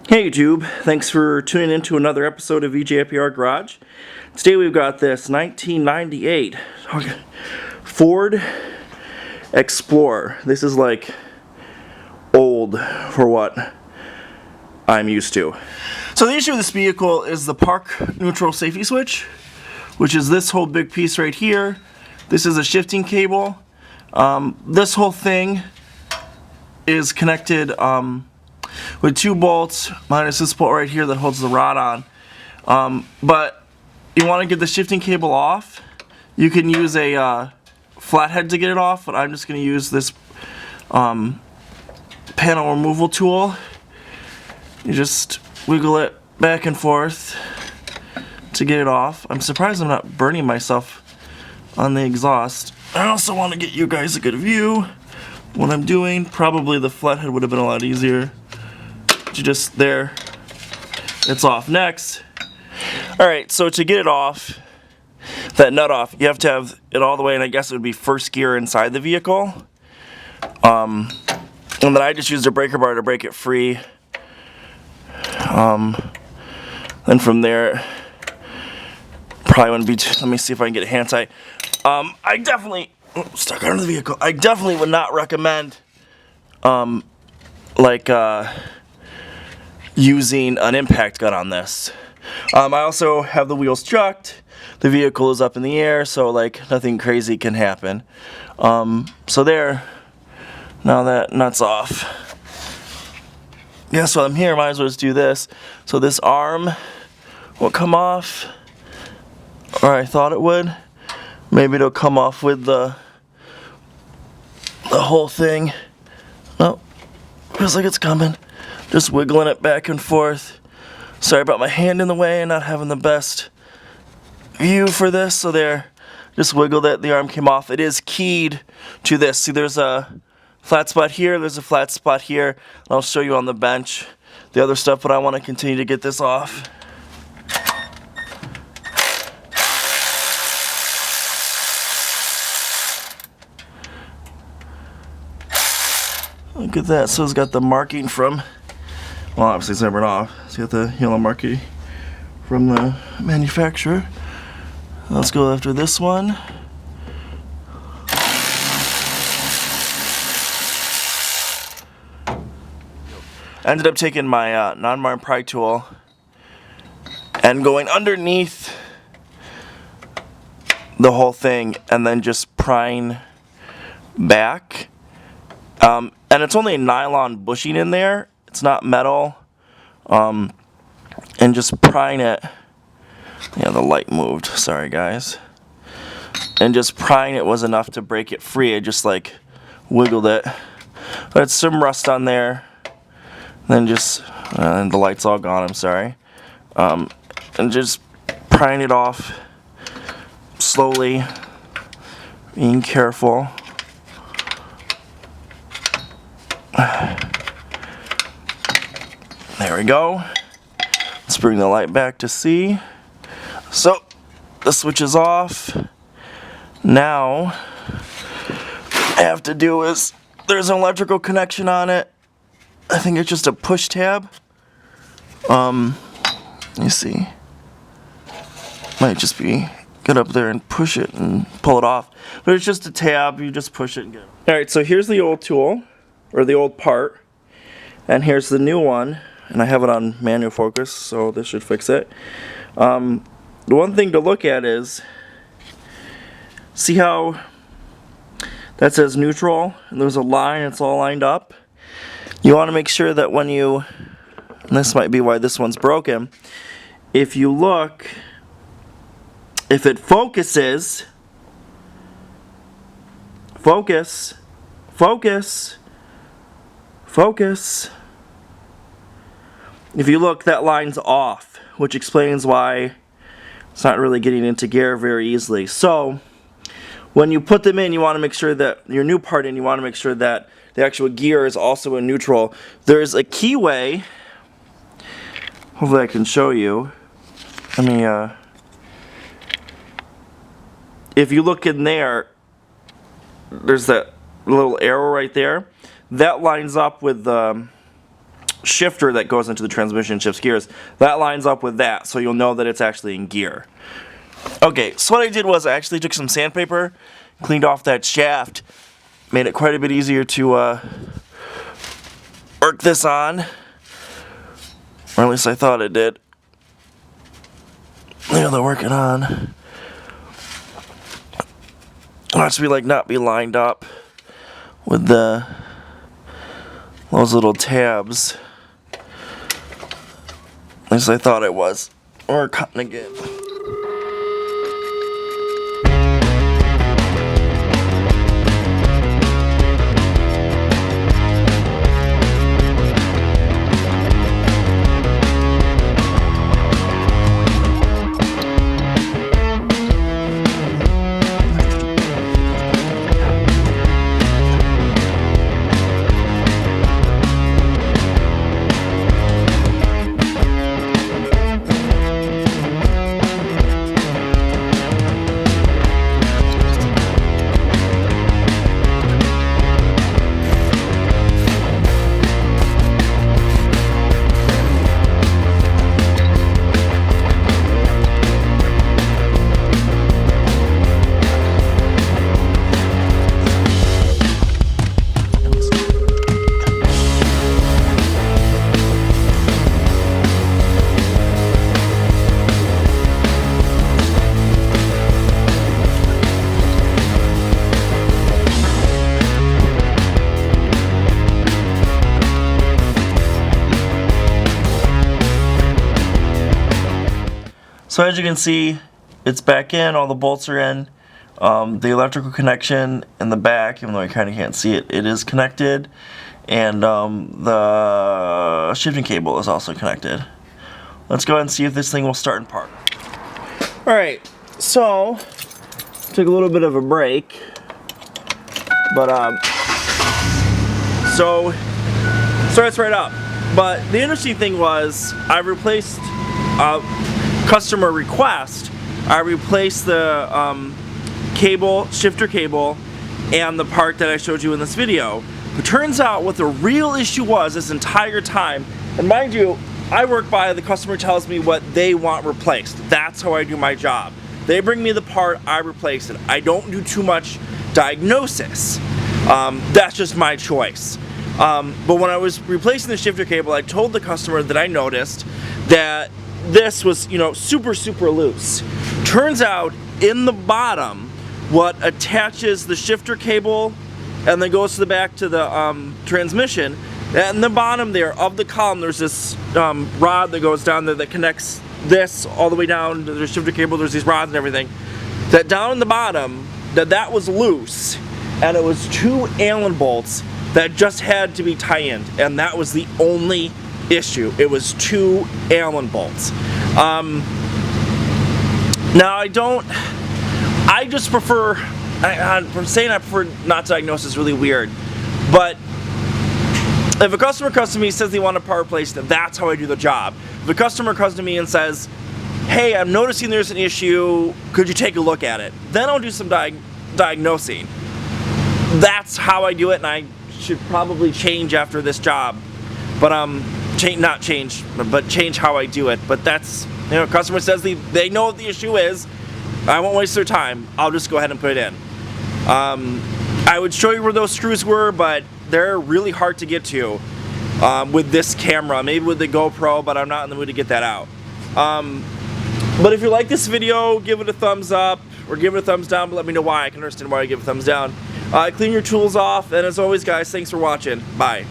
Hey YouTube, thanks for tuning in to another episode of VGAPR Garage. Today we've got this 1998 Ford Explorer. This is like old for what I'm used to. So the issue with this vehicle is the park neutral safety switch, which is this whole big piece right here. This is a shifting cable. This whole thing is connected with two bolts minus this bolt right here that holds the rod on. But you want to get the shifting cable off. You can use a flathead to get it off, but I'm just going to use this panel removal tool. You just wiggle it back and forth to get it off. I'm surprised I'm not burning myself on the exhaust. I also want to get you guys a good view what I'm doing. Probably the flathead would have been a lot easier. Just there, it's off. Next, alright, so to get it off, that nut off, you have to have it all the way, and I guess it would be first gear inside the vehicle. And then I just used a breaker bar to break it free. Then from there, probably wouldn't be let me see if I can get it hand tight. I definitely stuck under the vehicle. I definitely would not recommend using an impact gun on this. I also have the wheels chucked. The vehicle is up in the air, so like nothing crazy can happen. So there. Now that nut's off. Guess while I'm here, might as well just do this. So this arm will come off, or I thought it would. Maybe it'll come off with the whole thing. Oh, feels like it's coming. Just wiggling it back and forth. Sorry about my hand in the way and not having the best view for this. So there, just wiggled it, the arm came off. It is keyed to this. See, there's a flat spot here, there's a flat spot here. I'll show you on the bench the other stuff, but I want to continue to get this off. Look at that, so it's got the marking from, well, obviously it's never been off. It's got the yellow marking from the manufacturer. Let's go after this one. I ended up taking my non-mark pry tool and going underneath the whole thing and then just prying back. And it's only a nylon bushing in there. It's not metal. And just prying it. Yeah, the light moved. Sorry, guys. And just prying it was enough to break it free. I just like wiggled it. But it's some rust on there. Then just, and the light's all gone. I'm sorry. And just prying it off slowly, being careful. There we go. Let's bring the light back to see. So, the switch is off. Now, what I have to do is, there's an electrical connection on it. I think it's just a push tab. Let me see. Might just be, get up there and push it and pull it off. But it's just a tab, you just push it and get it. Alright, so here's the old tool, or the old part. And here's the new one. And I have it on manual focus, so this should fix it. The one thing to look at is, see how that says neutral, and there's a line, it's all lined up? You want to make sure that when you, and this might be why this one's broken, if you look, if it focuses, focus, if you look, that line's off, which explains why it's not really getting into gear very easily. So, when you put them in, you want to make sure that your new part in, you want to make sure that the actual gear is also in neutral. There's a keyway. Hopefully I can show you. Let me, if you look in there, there's that little arrow right there. That lines up with the shifter that goes into the transmission and shifts gears, that lines up with that, so you'll know that it's actually in gear. Okay, so what I did was I actually took some sandpaper, cleaned off that shaft, made it quite a bit easier to work this on, or at least I thought it did. There, they're working on. Watch me like not be lined up with those little tabs. At least I thought it was. Or cutting again. So as you can see, it's back in, all the bolts are in. The electrical connection in the back, even though I kind of can't see it, it is connected. And the shifting cable is also connected. Let's go ahead and see if this thing will start and park. Alright, so, took a little bit of a break. But, so, starts right up. But the interesting thing was, I replaced, customer request, I replaced the shifter cable and the part that I showed you in this video. It turns out what the real issue was this entire time, and mind you, I work by the customer tells me what they want replaced. That's how I do my job. They bring me the part, I replace it. I don't do too much diagnosis. That's just my choice. But when I was replacing the shifter cable, I told the customer that I noticed that this was, super loose. Turns out, in the bottom, what attaches the shifter cable and then goes to the back to the transmission, and in the bottom there of the column, there's this rod that goes down there that connects this all the way down to the shifter cable. There's these rods and everything. That down in the bottom, that was loose, and it was 2 Allen bolts that just had to be tie-in, and that was the only issue. It was 2 Allen bolts. Now I just prefer, I'm saying I prefer not to diagnose is really weird, but if a customer comes to me and says they want a part replaced, that's how I do the job. If a customer comes to me and says, hey, I'm noticing there's an issue, could you take a look at it? Then I'll do some diagnosing. That's how I do it, and I should probably change after this job. But change how I do it. But that's, customer says they know what the issue is. I won't waste their time. I'll just go ahead and put it in. I would show you where those screws were, but they're really hard to get to with this camera. Maybe with the GoPro, but I'm not in the mood to get that out. But if you like this video, give it a thumbs up or give it a thumbs down, but let me know why. I can understand why you give a thumbs down. Clean your tools off, and as always guys, thanks for watching. Bye.